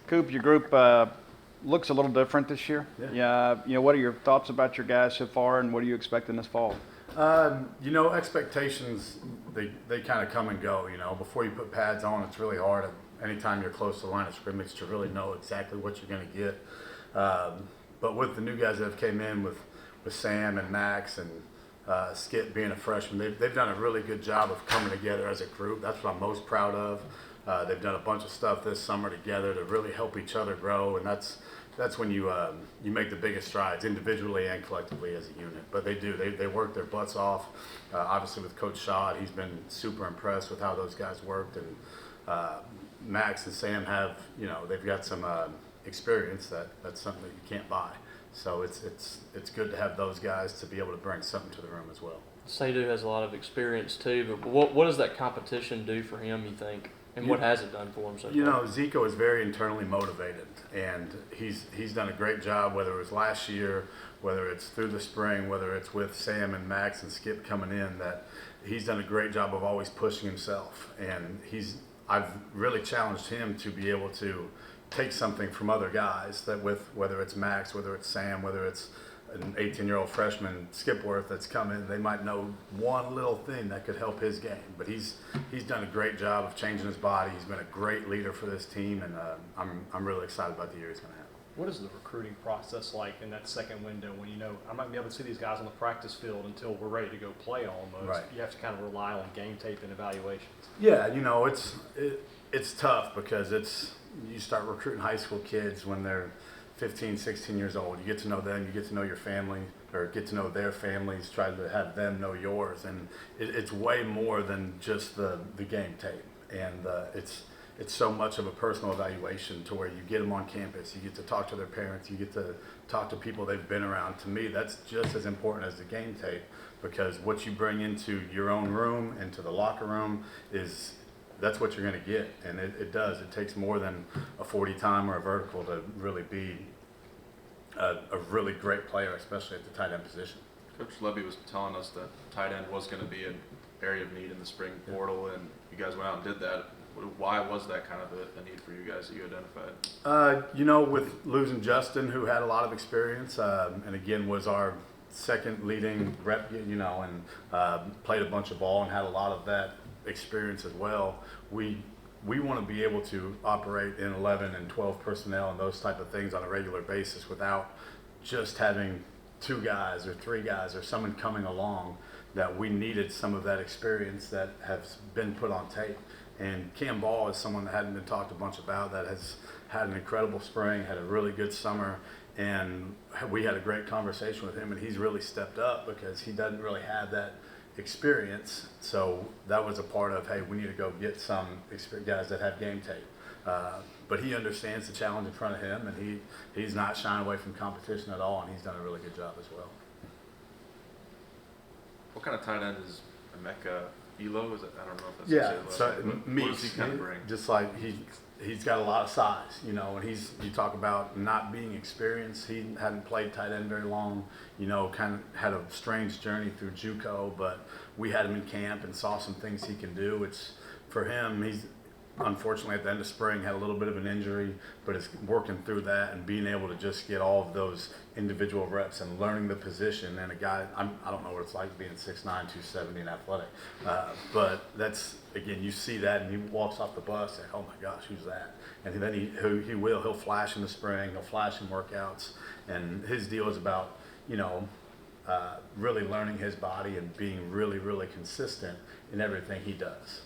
Coop, your group looks a little different this year. Yeah. What are your thoughts about your guys so far, and what are you expecting this fall? Expectations, they kind of come and go. Before you put pads on, it's really hard anytime you're close to the line of scrimmage to really know exactly what you're going to get. But with the new guys that have came in with Sam and Max and Skip being a freshman, they've done a really good job of coming together as a group. That's what I'm most proud of. They've done a bunch of stuff this summer together to really help each other grow, and that's when you make the biggest strides individually and collectively as a unit. But they do. They work their butts off. Obviously with Coach Shad, he's been super impressed with how those guys worked, and Max and Sam have, they've got some experience that's something that you can't buy. So it's good to have those guys to be able to bring something to the room as well. Sadu has a lot of experience too, but what does that competition do for him, you think? And what has it done for him so far? Zico is very internally motivated, and he's done a great job, whether it was last year, whether it's through the spring, whether it's with Sam and Max and Skip coming in, that he's done a great job of always pushing himself. And I've really challenged him to be able to take something from other guys, that whether it's Max, whether it's Sam, whether it's an 18-year-old freshman, Skipworth, that's come in, they might know one little thing that could help his game. But he's done a great job of changing his body. He's been a great leader for this team, and I'm really excited about the year he's going to have. What is the recruiting process like in that second window when I might be able to see these guys on the practice field until we're ready to go play almost? Right. You have to kind of rely on game tape and evaluations. Yeah, it's tough because you start recruiting high school kids when they're 15, 16 years old. You get to know them, you get to know your family, or get to know their families, try to have them know yours. And it's way more than just the game tape. And it's so much of a personal evaluation to where you get them on campus, you get to talk to their parents, you get to talk to people they've been around. To me, that's just as important as the game tape, because what you bring into your own room, into the locker room, that's what you're going to get. And it does. It takes more than a 40 time or a vertical to really be a really great player, especially at the tight end position. Coach Levy was telling us that tight end was going to be an area of need in the spring portal, and you guys went out and did that. Why was that kind of a need for you guys that you identified? With losing Justin, who had a lot of experience, and again was our second leading rep, and played a bunch of ball and had a lot of that experience as well. We want to be able to operate in 11 and 12 personnel and those type of things on a regular basis without just having two guys or three guys or someone coming along. That we needed some of that experience that has been put on tape. And Cam Ball is someone that hadn't been talked a bunch about, that has had an incredible spring, had a really good summer, and we had a great conversation with him, and he's really stepped up because he doesn't really have that experience. So that was a part of, hey, we need to go get some guys that have game tape. But he understands the challenge in front of him, and he's not shying away from competition at all, and he's done a really good job as well. What kind of tight end is Emeka Elo? Is it? I don't know if that's Yeah, so what does he kind of bring? Just like he's got a lot of size, and you talk about not being experienced. He hadn't played tight end very long, kind of had a strange journey through JUCO, but we had him in camp and saw some things he can do. It's for him, he's unfortunately at the end of spring had a little bit of an injury, but is working through that and being able to just get all of those individual reps and learning the position. And a guy, I don't know what it's like being 6'9", 270 and athletic, but that's, again, you see that and he walks off the bus and, oh my gosh, who's that? And then he'll flash in the spring, he'll flash in workouts, and his deal is about, really learning his body and being really, really consistent in everything he does.